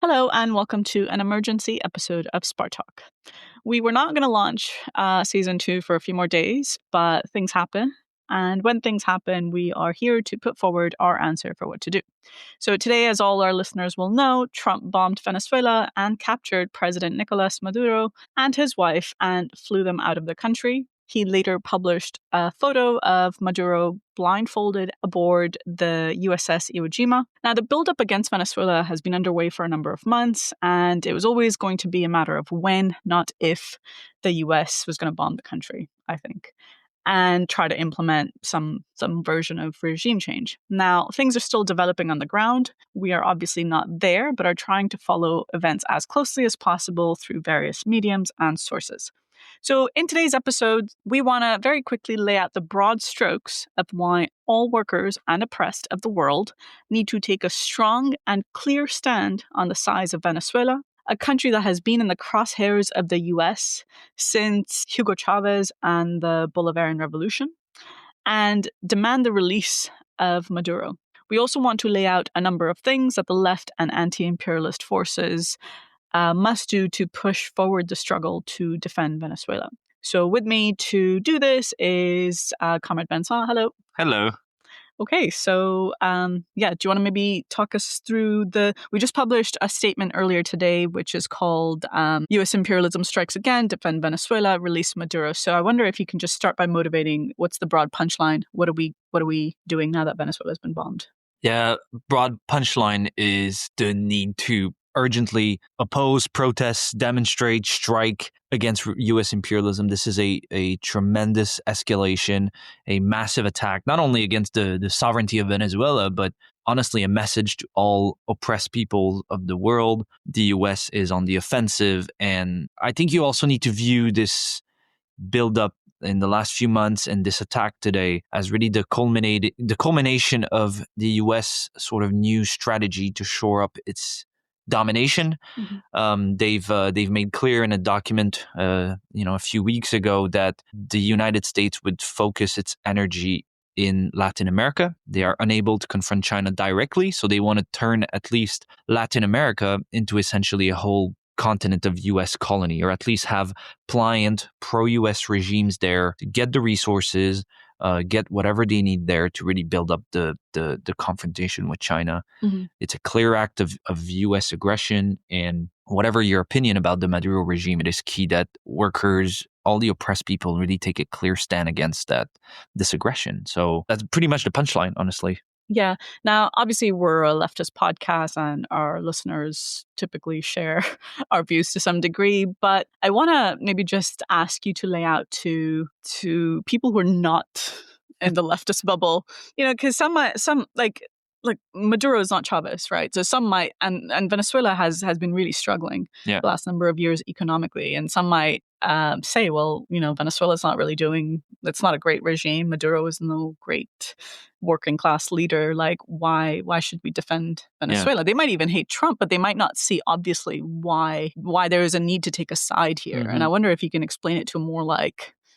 Hello, and welcome to an emergency episode of Spart Talk. We were not going to launch season 2 for a few more days, but things happen. And when things happen, we are here to put forward our answer for what to do. So today, as all our listeners will know, Trump bombed Venezuela and captured President Nicolas Maduro and his wife and flew them out of the country. He later published a photo of Maduro blindfolded aboard the USS Iwo Jima. Now, the buildup against Venezuela has been underway for a number of months, and it was always going to be a matter of when, not if, the US was going to bomb the country, I think, and try to implement some version of regime change. Now, things are still developing on the ground. We are obviously not there, but are trying to follow events as closely as possible through various mediums and sources. So in today's episode, we want to very quickly lay out the broad strokes of why all workers and oppressed of the world need to take a strong and clear stand on the size of Venezuela, a country that has been in the crosshairs of the US since Hugo Chavez and the Bolivarian Revolution, and demand the release of Maduro. We also want to lay out a number of things that the left and anti-imperialist forces must do to push forward the struggle to defend Venezuela. So with me to do this is Comrade Vincent. Hello. Hello. Okay, so do you want to maybe talk us through we just published a statement earlier today, which is called U.S. Imperialism Strikes Again, Defend Venezuela, Release Maduro. So I wonder if you can just start by motivating what's the broad punchline? What are we doing now that Venezuela's been bombed? Yeah, broad punchline is the need to urgently oppose, protest, demonstrate, strike against U.S. imperialism. This is a tremendous escalation, a massive attack, not only against the sovereignty of Venezuela, but honestly a message to all oppressed people of the world. The U.S. is on the offensive, and I think you also need to view this build-up in the last few months and this attack today as really the culmination of the U.S. sort of new strategy to shore up its domination. Mm-hmm. They've made clear in a document, a few weeks ago that the United States would focus its energy in Latin America. They are unable to confront China directly, so they want to turn at least Latin America into essentially a whole continent of U.S. colony, or at least have pliant pro-U.S. regimes there to get the resources, get whatever they need there to really build up the confrontation with China. Mm-hmm. It's a clear act of U.S. aggression, and whatever your opinion about the Maduro regime, it is key that workers, all the oppressed people, really take a clear stand against this aggression. So that's pretty much the punchline, honestly. Yeah. Now, obviously, we're a leftist podcast and our listeners typically share our views to some degree. But I want to maybe just ask you to lay out to people who are not in the leftist bubble, because some like Maduro is not Chavez, right? So some might, and Venezuela has been really struggling the last number of years economically. And some might say, well, Venezuela's not really it's not a great regime. Maduro is no great working class leader. Like, why should we defend Venezuela? Yeah. They might even hate Trump, but they might not see obviously why there is a need to take a side here. Mm-hmm. And I wonder if you can explain it to a more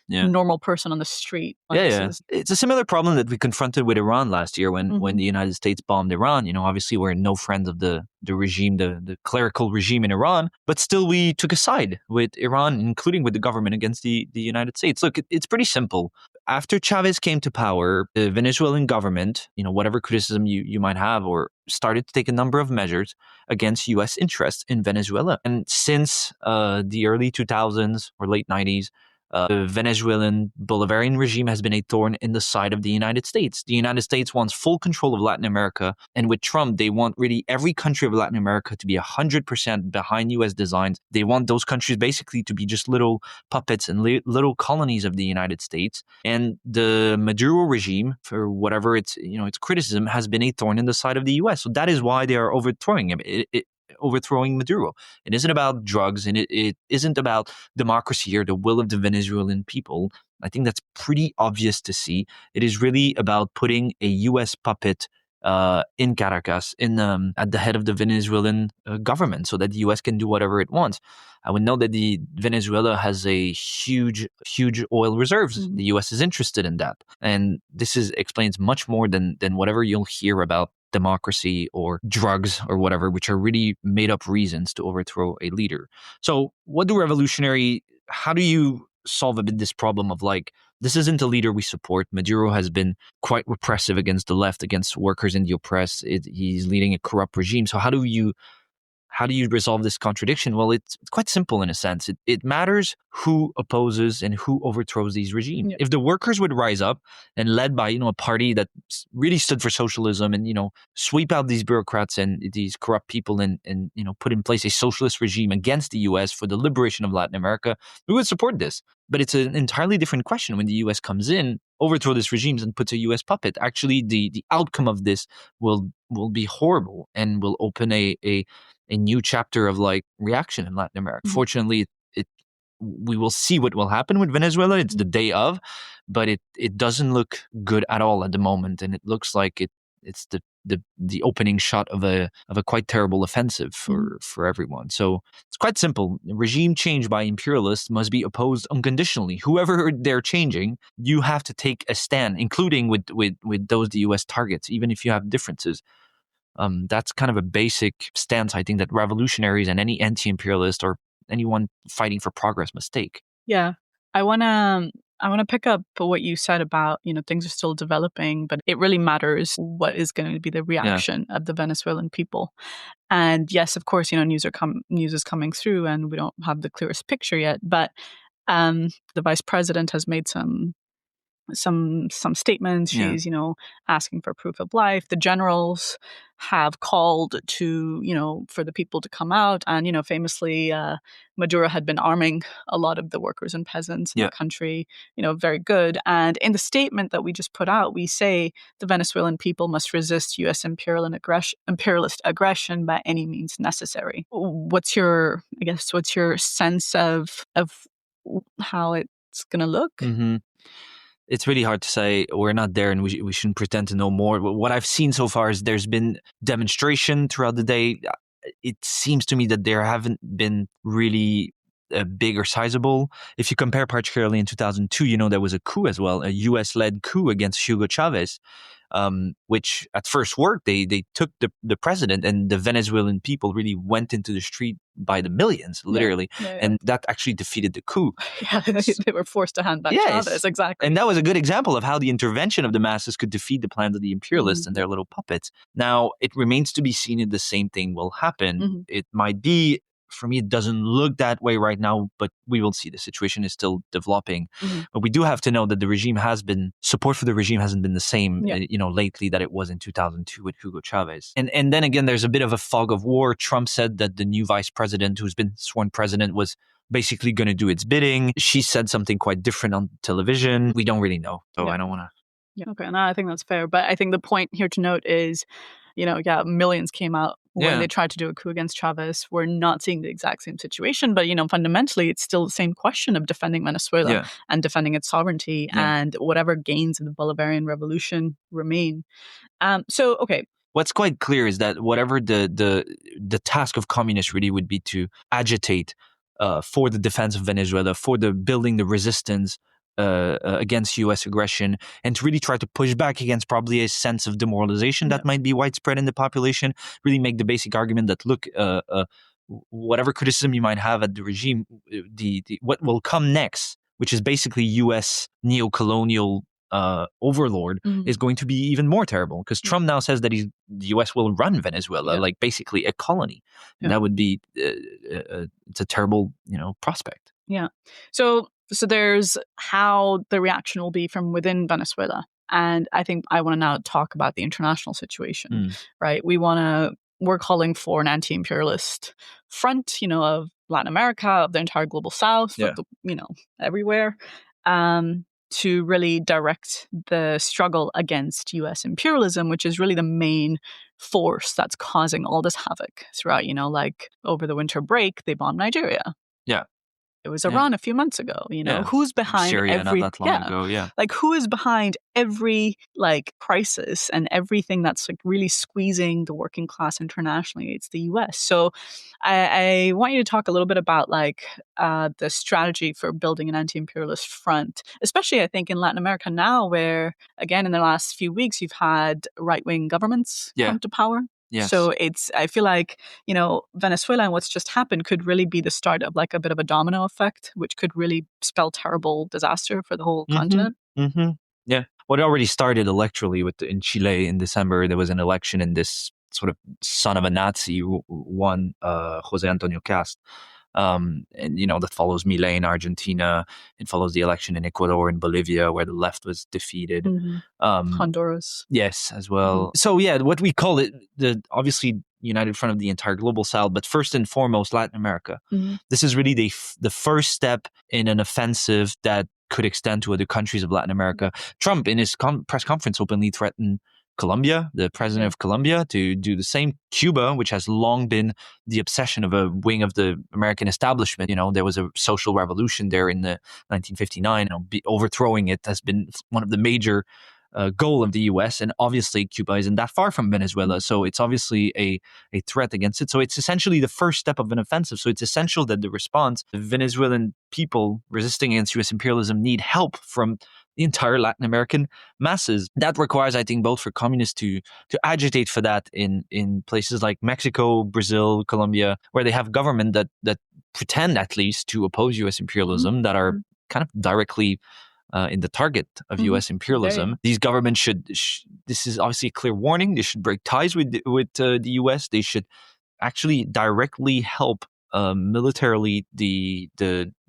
normal person on the street. It's a similar problem that we confronted with Iran last year when the United States bombed Iran. Obviously we're no friends of the regime, the clerical regime in Iran, but still we took a side with Iran, including with the government against the United States. Look, it's pretty simple. After Chavez came to power, the Venezuelan government, whatever criticism you might have, or started to take a number of measures against U.S. interests in Venezuela. And since the early 2000s or late 90s, the Venezuelan Bolivarian regime has been a thorn in the side of the United States. The United States wants full control of Latin America. And with Trump, they want really every country of Latin America to be 100% behind U.S. designs. They want those countries basically to be just little puppets and little colonies of the United States. And the Maduro regime, for whatever its criticism, has been a thorn in the side of the U.S. So that is why they are overthrowing him. Overthrowing Maduro. It isn't about drugs, and it isn't about democracy or the will of the Venezuelan people. I think that's pretty obvious to see. It is really about putting a U.S. puppet in Caracas, at the head of the Venezuelan government, so that the U.S. can do whatever it wants. I would know that Venezuela has a huge oil reserves. Mm-hmm. The U.S. is interested in that, and this explains much more than whatever you'll hear about democracy or drugs or whatever, which are really made up reasons to overthrow a leader. So how do you solve a bit this problem of like, this isn't a leader we support. Maduro has been quite repressive against the left, against workers and the oppressed. He's leading a corrupt regime. So how do you resolve this contradiction? Well, it's quite simple in a sense. It matters who opposes and who overthrows these regimes. Yeah. If the workers would rise up and led by, a party that really stood for socialism and, sweep out these bureaucrats and these corrupt people and put in place a socialist regime against the US for the liberation of Latin America, we would support this. But it's an entirely different question when the US comes in, overthrow these regimes and puts a US puppet. Actually, the outcome of this will be horrible and will open a new chapter of like reaction in Latin America. Mm-hmm. Fortunately, we will see what will happen with Venezuela. It's the day of, but it doesn't look good at all at the moment, and it looks like it's the opening shot of a quite terrible offensive for everyone. So it's quite simple. Regime change by imperialists must be opposed unconditionally. Whoever they're changing, you have to take a stand, including with those the US targets, even if you have differences. That's kind of a basic stance, I think, that revolutionaries and any anti-imperialist or anyone fighting for progress must take. Yeah. I want to pick up what you said about, things are still developing, but it really matters what is going to be the reaction of the Venezuelan people. And yes, of course, news is coming through and we don't have the clearest picture yet, but the vice president has made some statements. She's, asking for proof of life. The generals have called to, for the people to come out. And, famously, Maduro had been arming a lot of the workers and peasants in the country, very good. And in the statement that we just put out, we say the Venezuelan people must resist U.S. imperialist aggression by any means necessary. What's your sense of how it's going to look? Mm-hmm. It's really hard to say. We're not there, and we shouldn't pretend to know more. But what I've seen so far is there's been demonstration throughout the day. It seems to me that there haven't been really big or sizable. If you compare particularly in 2002, there was a coup as well, a US-led coup against Hugo Chavez, which at first worked. They took the president, and the Venezuelan people really went into the street by the millions, literally. And that actually defeated the coup. Yeah, they were forced to hand back Chavez, exactly. And that was a good example of how the intervention of the masses could defeat the plans of the imperialists and their little puppets. Now, it remains to be seen if the same thing will happen. It might be, for me, it doesn't look that way right now, but we will see. The situation is still developing. But we do have to know that support for the regime hasn't been the same, lately that it was in 2002 with Hugo Chavez. And then again, there's a bit of a fog of war. Trump said that the new vice president, who's been sworn president, was basically going to do its bidding. She said something quite different on television. We don't really know, so I don't want to. Yeah. Okay, no, I think that's fair. But I think the point here to note is, millions came out when they tried to do a coup against Chavez. We're not seeing the exact same situation, but, fundamentally, it's still the same question of defending Venezuela and defending its sovereignty and whatever gains of the Bolivarian Revolution remain. Okay. What's quite clear is that whatever the task of communists really would be to agitate for the defense of Venezuela, for building the resistance against U.S. aggression, and to really try to push back against probably a sense of demoralization that might be widespread in the population, really make the basic argument that, look, whatever criticism you might have at the regime, what will come next, which is basically U.S. neo-colonial overlord, is going to be even more terrible, because Trump now says that the U.S. will run Venezuela, like basically a colony. And that would be it's a terrible prospect. Yeah. So there's how the reaction will be from within Venezuela. And I think I want to now talk about the international situation, right? We're calling for an anti-imperialist front, of Latin America, of the entire global south, of everywhere, to really direct the struggle against U.S. imperialism, which is really the main force that's causing all this havoc throughout, like over the winter break, they bombed Nigeria. Yeah. It was Iran a few months ago, Yeah. Who's behind Syria every... not that long ago, yeah. Like, who is behind every, crisis and everything that's, really squeezing the working class internationally? It's the US. So I want you to talk a little bit about, the strategy for building an anti-imperialist front, especially, I think, in Latin America now, where, again, in the last few weeks, you've had right-wing governments come to power. Yes. So I feel like, Venezuela and what's just happened could really be the start of a bit of a domino effect, which could really spell terrible disaster for the whole continent. Mm-hmm. Yeah. Well, it already started electorally in Chile in December. There was an election and this sort of son of a Nazi won, Jose Antonio Cast. And, that follows Milei in Argentina. It follows the election in Ecuador and Bolivia, where the left was defeated. Mm-hmm. Honduras. Yes, as well. Mm-hmm. So, yeah, what we call it, the obviously United Front of the entire global South, but first and foremost, Latin America. Mm-hmm. This is really the first step in an offensive that could extend to other countries of Latin America. Trump, in his press conference, openly threatened Colombia, the president of Colombia, to do the same. Cuba, which has long been the obsession of a wing of the American establishment. There was a social revolution there in the 1959. Overthrowing it has been one of the major goal of the U.S. And obviously, Cuba isn't that far from Venezuela, so it's obviously a threat against it. So it's essentially the first step of an offensive. So it's essential that the response, the Venezuelan people resisting against U.S. imperialism, need help from the entire Latin American masses. That requires, I think, both for communists to agitate for that in places like Mexico, Brazil, Colombia, where they have government that pretend at least to oppose U.S. imperialism, that are kind of directly in the target of U.S. imperialism. Okay. These governments should. This is obviously a clear warning. They should break ties with the U.S. They should actually directly help militarily the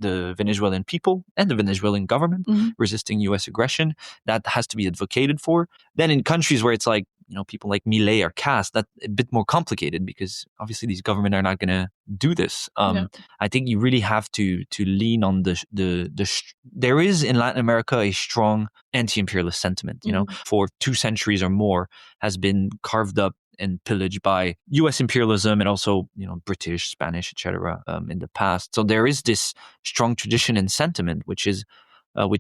Venezuelan people and the Venezuelan government resisting U.S. aggression. That has to be advocated for. Then in countries where it's like, people like Milei or Cast, that's a bit more complicated because obviously these governments are not going to do this. I think you really have to lean on there is in Latin America a strong anti-imperialist sentiment, for 2 centuries or more has been carved up and pillaged by U.S. imperialism and also, British, Spanish, etc. In the past. So there is this strong tradition and sentiment, which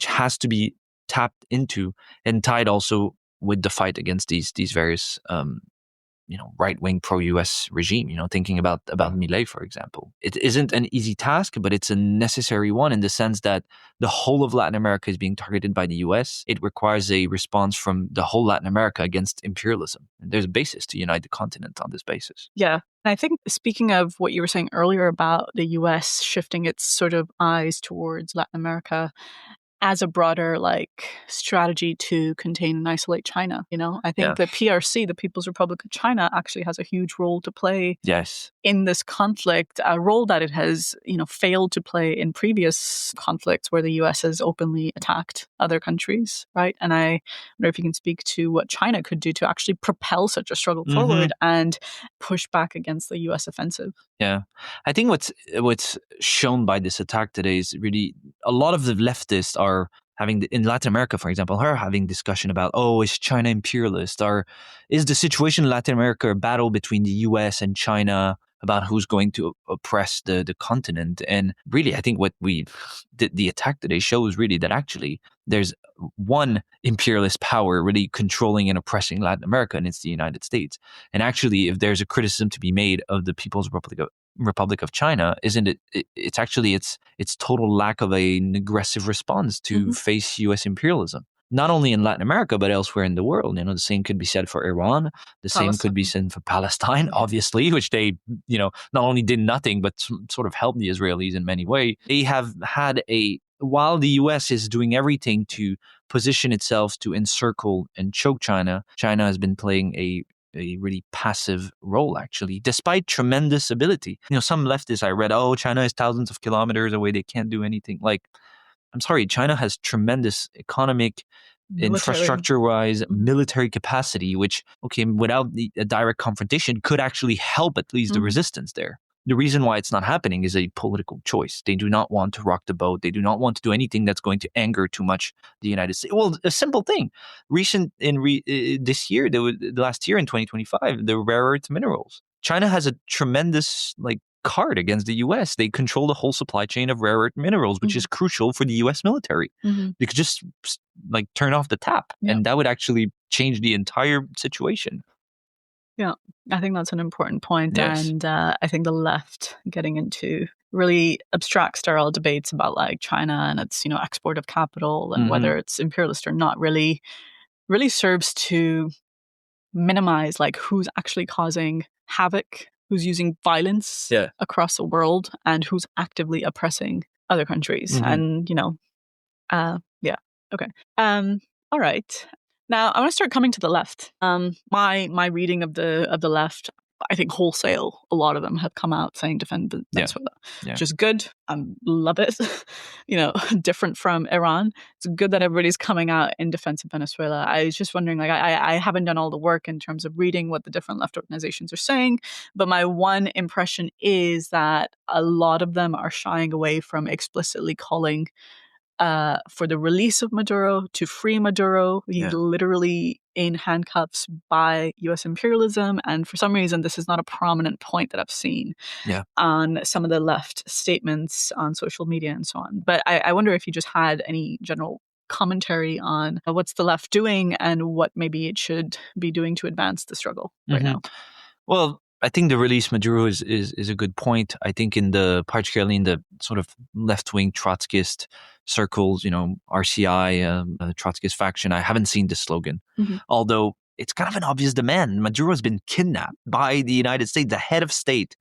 has to be tapped into and tied also with the fight against these various right-wing pro-US regime, thinking about Milei, for example. It isn't an easy task, but it's a necessary one in the sense that the whole of Latin America is being targeted by the US. It requires a response from the whole Latin America against imperialism. And there's a basis to unite the continent on this basis. Yeah. And I think, speaking of what you were saying earlier about the US shifting its sort of eyes towards Latin America as a broader strategy to contain and isolate China, I think the PRC, the People's Republic of China, actually has a huge role to play in this conflict, a role that it has, failed to play in previous conflicts where the US has openly attacked other countries, right? And I wonder if you can speak to what China could do to actually propel such a struggle forward and push back against the US offensive. Yeah. I think what's shown by this attack today is really a lot of the leftists are having, in Latin America, for example, are having discussion about, is China imperialist? Or is the situation in Latin America a battle between the US and China about who's going to oppress the continent? And really, I think what the attack today shows really that actually there's one imperialist power really controlling and oppressing Latin America, and it's the United States. And actually, if there's a criticism to be made of the People's Republic of China, isn't it? It's actually its total lack of an aggressive response to face U.S. imperialism. Not only in Latin America, but elsewhere in the world. The same could be said for Iran. The same could be said for Palestine, obviously, which they, not only did nothing, but sort of helped the Israelis in many ways. They have had while the U.S. is doing everything to position itself to encircle and choke China, China has been playing a really passive role, actually, despite tremendous ability. Some leftists I read, China is thousands of kilometers away, they can't do anything. I'm sorry, China has tremendous economic, infrastructure-wise, military capacity, which, without a direct confrontation, could actually help at least the resistance there. The reason why it's not happening is a political choice. They do not want to rock the boat. They do not want to do anything that's going to anger too much the United States. Well, a simple thing. This year, the last year in 2025, the rare earth minerals. China has a tremendous card against the U.S. They control the whole supply chain of rare earth minerals, which is crucial for the U.S. military. They could just turn off the tap, and that would actually change the entire situation. Yeah, I think that's an important point. Yes. And I think the left getting into really abstract, sterile debates about like China and its, export of capital and whether it's imperialist or not really serves to minimize like who's actually causing havoc, who's using violence across the world, and who's actively oppressing other countries. And, okay. All right. Now I want to start coming to the left. My reading of the left, I think wholesale, a lot of them have come out saying defend Venezuela, which is good. Love it. Different from Iran. It's good that everybody's coming out in defense of Venezuela. I was just wondering, like, I haven't done all the work in terms of reading what the different left organizations are saying, but my one impression is that a lot of them are shying away from explicitly calling for the release of Maduro, to free Maduro. He's literally in handcuffs by U.S. imperialism. And for some reason, this is not a prominent point that I've seen on some of the left statements on social media and so on. But I wonder if you just had any general commentary on what's the left doing and what maybe it should be doing to advance the struggle right now. Well, I think the release Maduro is a good point. I think particularly in the sort of left-wing Trotskyist circles, RCI, Trotskyist faction, I haven't seen this slogan. Although it's kind of an obvious demand. Maduro has been kidnapped by the United States. The head of state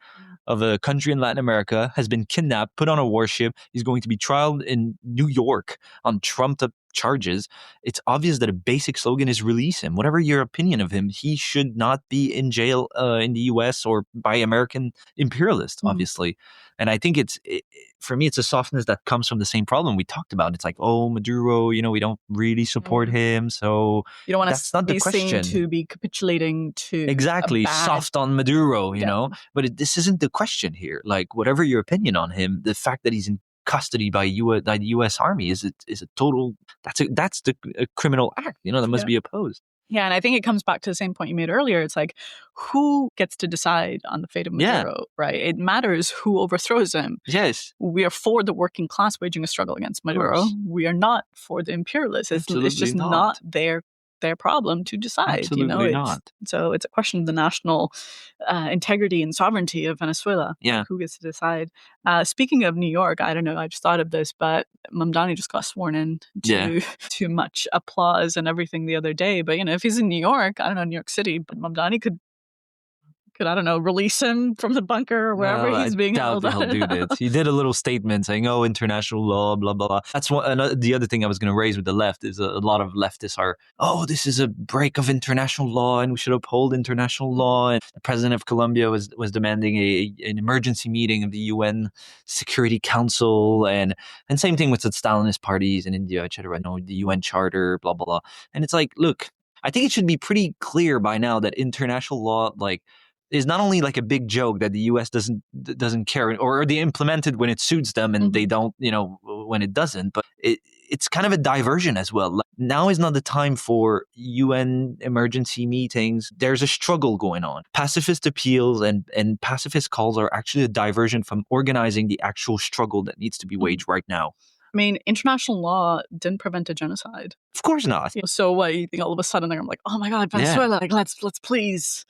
of a country in Latin America has been kidnapped, put on a warship. He's going to be trialed in New York on trumped-up charges. It's obvious that a basic slogan is release him. Whatever your opinion of him, he should not be in jail in the U.S. or by American imperialists, obviously. And I think for me, it's a softness that comes from the same problem we talked about. It's like, oh, Maduro, we don't really support him, so you don't want that's not the question. To be capitulating to exactly soft on Maduro, but this isn't the question here. Like, whatever your opinion on him, the fact that he's in custody by the U.S. Army is a total. That's a criminal act. That must be opposed. Yeah, and I think it comes back to the same point you made earlier. It's like, who gets to decide on the fate of Maduro, right? It matters who overthrows him. Yes. We are for the working class waging a struggle against Maduro. We are not for the imperialists. It's just not their problem to decide. Absolutely not. So it's a question of the national integrity and sovereignty of Venezuela. Yeah. Who gets to decide? Speaking of New York, I don't know, I just thought of this, but Mamdani just got sworn in to much applause and everything the other day. But, if he's in New York, I don't know, New York City, but Mamdani could, I don't know, release him from the bunker or wherever he's being held. He'll do this. He did a little statement saying, "Oh, international law, blah blah blah." That's the other thing I was going to raise with the left is a lot of leftists are, "Oh, this is a break of international law, and we should uphold international law." And the president of Colombia was demanding an emergency meeting of the UN Security Council, and same thing with the Stalinist parties in India, etc. No, the UN Charter, blah blah blah. And it's like, look, I think it should be pretty clear by now that international law, is not only like a big joke that the U.S. doesn't care, or they implement it when it suits them and they don't, when it doesn't. But it's kind of a diversion as well. Now is not the time for UN emergency meetings. There's a struggle going on. Pacifist appeals and pacifist calls are actually a diversion from organizing the actual struggle that needs to be waged right now. I mean, international law didn't prevent a genocide. Of course not. So what, you think all of a sudden I'm like, oh my God, Venezuela, like let's please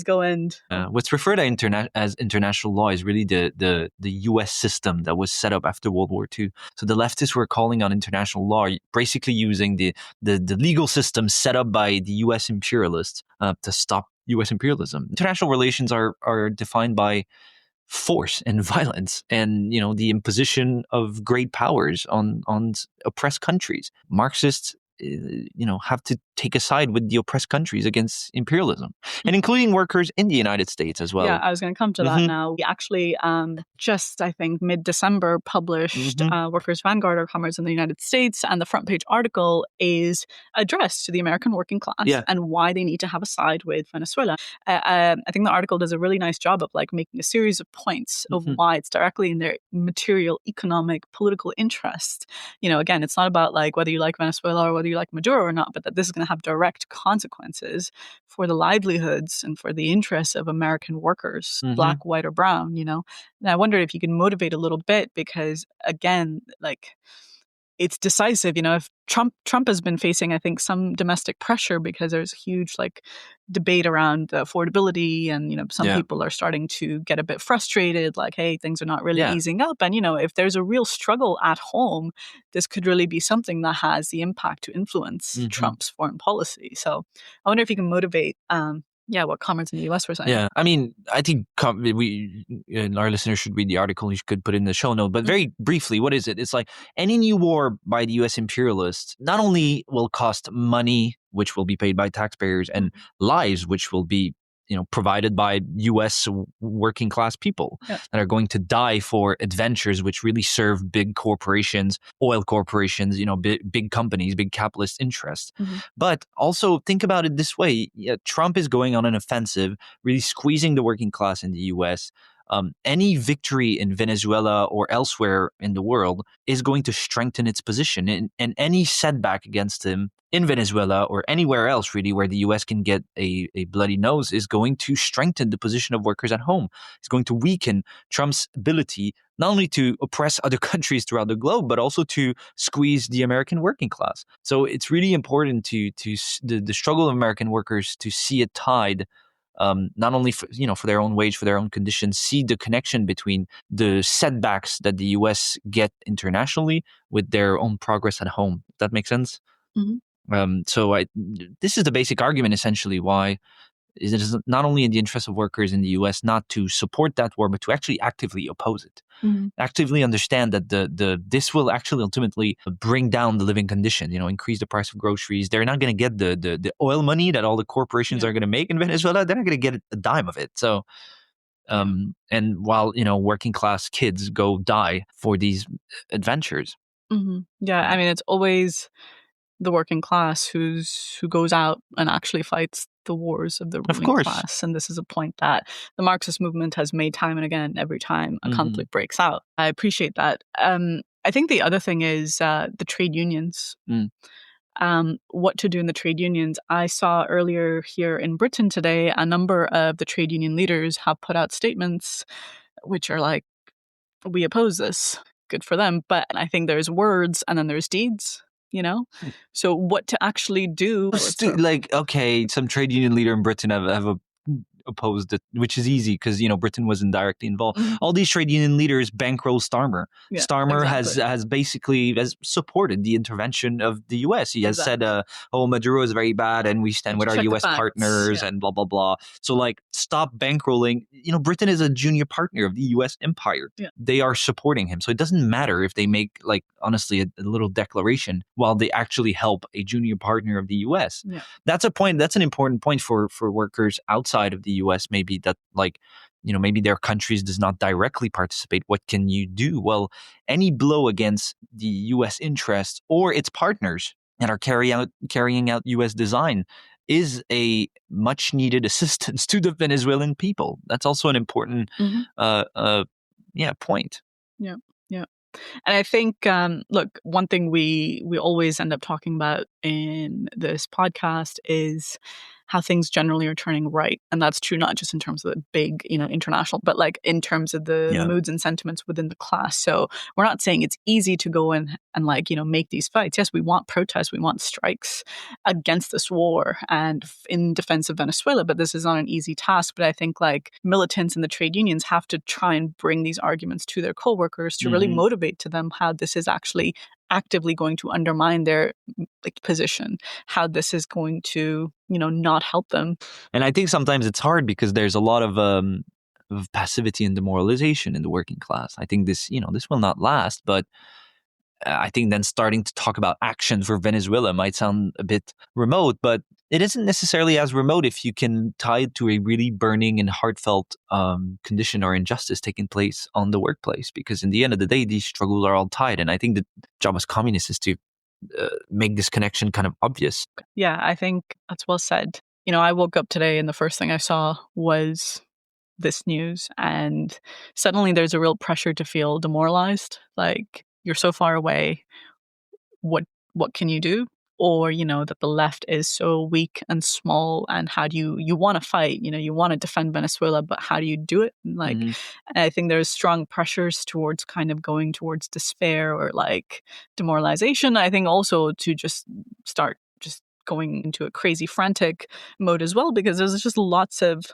go and. What's referred to as international law is really the U.S. system that was set up after World War II. So the leftists were calling on international law, basically using the legal system set up by the U.S. imperialists to stop U.S. imperialism. International relations are defined by force and violence and the imposition of great powers on oppressed countries. Marxists have to take a side with the oppressed countries against imperialism, and including workers in the United States as well. Yeah, I was going to come to that now. We actually just, I think, mid-December published Workers' Vanguard, or Comrades in the United States, and the front page article is addressed to the American working class and why they need to have a side with Venezuela. I think the article does a really nice job of making a series of points of why it's directly in their material, economic, political interest. Again, it's not about whether you like Venezuela or whether you like Maduro or not, but that this is going to to have direct consequences for the livelihoods and for the interests of American workers, black, white, or brown, And I wondered if you could motivate a little bit because, again, it's decisive. If Trump has been facing, I think, some domestic pressure because there's huge debate around affordability, and some people are starting to get a bit frustrated, like, hey, things are not really easing up. And if there's a real struggle at home, this could really be something that has the impact to influence Trump's foreign policy. So I wonder if you can motivate what comments in the US were saying. Yeah, I mean, I think our listeners should read the article. You could put it in the show note. But very briefly, what is it? It's like any new war by the U.S. imperialists not only will cost money, which will be paid by taxpayers, and lives, which will be provided by U.S. working class people that are going to die for adventures which really serve big corporations, oil corporations, big companies, big capitalist interests. But also think about it this way. Trump is going on an offensive, really squeezing the working class in the U.S. Any victory in Venezuela or elsewhere in the world is going to strengthen its position. And any setback against him in Venezuela or anywhere else, really, where the U.S. can get a bloody nose, is going to strengthen the position of workers at home. It's going to weaken Trump's ability not only to oppress other countries throughout the globe, but also to squeeze the American working class. So it's really important to the struggle of American workers to see it tied not only for their own wage, for their own conditions, see the connection between the setbacks that the U.S. get internationally with their own progress at home. Does that make sense? This is the basic argument, essentially, why it is not only in the interest of workers in the U.S. not to support that war, but to actually actively oppose it. Actively understand that this will actually ultimately bring down the living condition, increase the price of groceries. They're not going to get the oil money that all the corporations are going to make in Venezuela. They're not going to get a dime of it. So, and while, working class kids go die for these adventures. Yeah, I mean, it's always the working class who goes out and actually fights the wars of the ruling class. And this is a point that the Marxist movement has made time and again every time a conflict breaks out. I appreciate that. I think the other thing is the trade unions. What to do in the trade unions. I saw earlier here in Britain today, a number of the trade union leaders have put out statements which are like, we oppose this. Good for them. But I think there's words and then there's deeds. So what to actually do? Some trade union leader in Britain have opposed it, which is easy because Britain wasn't directly involved. All these trade union leaders bankroll Starmer. Starmer has basically supported the intervention of the U.S. He has said, Maduro is very bad and we stand with our U.S. partners and blah blah blah. So stop bankrolling. Britain is a junior partner of the U.S. empire. They are supporting him, so it doesn't matter if they make honestly a little declaration while they actually help a junior partner of the U.S. That's a point. That's an important point for workers outside of the U.S. maybe that maybe their countries does not directly participate. What can you do? Well, any blow against the U.S. interests or its partners that are carrying out U.S. design is a much needed assistance to the Venezuelan people. That's also an important point. Yeah. And I think, look, one thing we always end up talking about in this podcast is how things generally are turning right. And that's true not just in terms of the big, international, but in terms of the moods and sentiments within the class. So we're not saying it's easy to go in and make these fights. Yes, we want protests, we want strikes against this war and in defense of Venezuela, but this is not an easy task. But I think militants and the trade unions have to try and bring these arguments to their coworkers to really motivate to them how this is actually actively going to undermine their position, how this is going to, not help them. And I think sometimes it's hard because there's a lot of passivity and demoralization in the working class. I think this will not last, but I think then starting to talk about action for Venezuela might sound a bit remote, but it isn't necessarily as remote if you can tie it to a really burning and heartfelt condition or injustice taking place on the workplace. Because in the end of the day, these struggles are all tied. And I think the job as communists is to make this connection kind of obvious. Yeah, I think that's well said. I woke up today and the first thing I saw was this news. And suddenly there's a real pressure to feel demoralized. You're so far away. What can you do? or, that the left is so weak and small, and how do you want to fight, you want to defend Venezuela, but how do you do it? Like, I think there's strong pressures towards kind of going towards despair or like demoralization. I think also to just start just going into a crazy frantic mode as well, because there's just lots of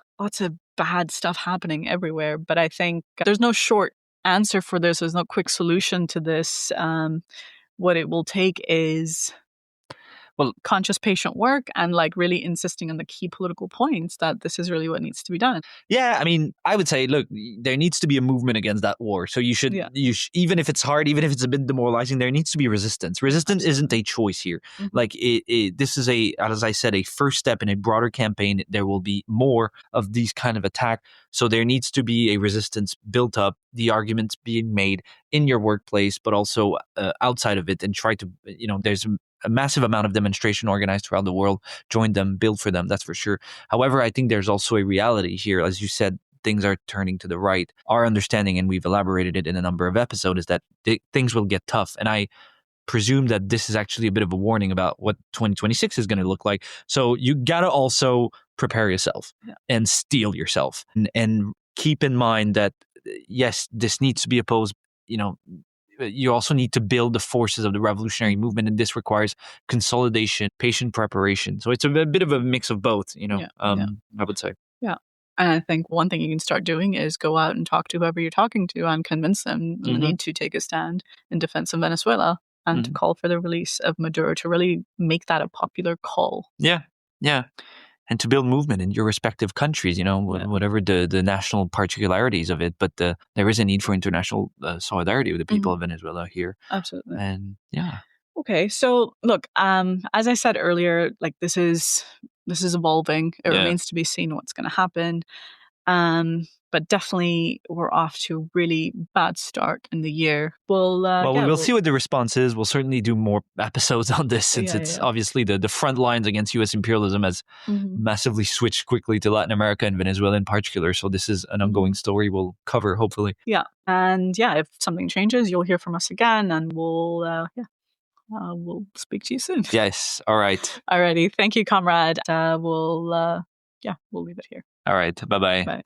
bad stuff happening everywhere. But I think there's no short answer for this. There's no quick solution to this. What it will take is conscious patient work and like really insisting on the key political points that this is really what needs to be done. Yeah, I mean, I would say, look, there needs to be a movement against that war. So you should, even if it's hard, even if it's a bit demoralizing, there needs to be resistance. Resistance isn't a choice here. Like this is as I said, a first step in a broader campaign. There will be more of these kind of attack. So there needs to be a resistance built up, the arguments being made in your workplace, but also outside of it, and try to, there's a massive amount of demonstration organized throughout the world. Join them, build for them, that's for sure. However, I think there's also a reality here. As you said, things are turning to the right. Our understanding, and we've elaborated it in a number of episodes, is that things will get tough. And I presume that this is actually a bit of a warning about what 2026 is going to look like. So you got to also prepare yourself and steel yourself and keep in mind that, yes, this needs to be opposed, you also need to build the forces of the revolutionary movement, and this requires consolidation, patient preparation. So it's a bit of a mix of both, I would say. Yeah. And I think one thing you can start doing is go out and talk to whoever you're talking to and convince them the need to take a stand in defense of Venezuela and to call for the release of Maduro, to really make that a popular call. Yeah. And to build movement in your respective countries, whatever the national particularities of it. But there is a need for international solidarity with the people of Venezuela here. Absolutely. And yeah. Okay, so look, as I said earlier, like this is evolving. It remains to be seen what's going to happen. But definitely we're off to a really bad start in the year. We'll see what the response is. We'll certainly do more episodes on this, since it's obviously the front lines against U.S. imperialism has massively switched quickly to Latin America and Venezuela in particular. So this is an ongoing story we'll cover, hopefully. Yeah. And if something changes, you'll hear from us again, and we'll speak to you soon. Yes. All right. Alrighty. Thank you, comrade. We'll leave it here. All right. Bye-bye. Bye.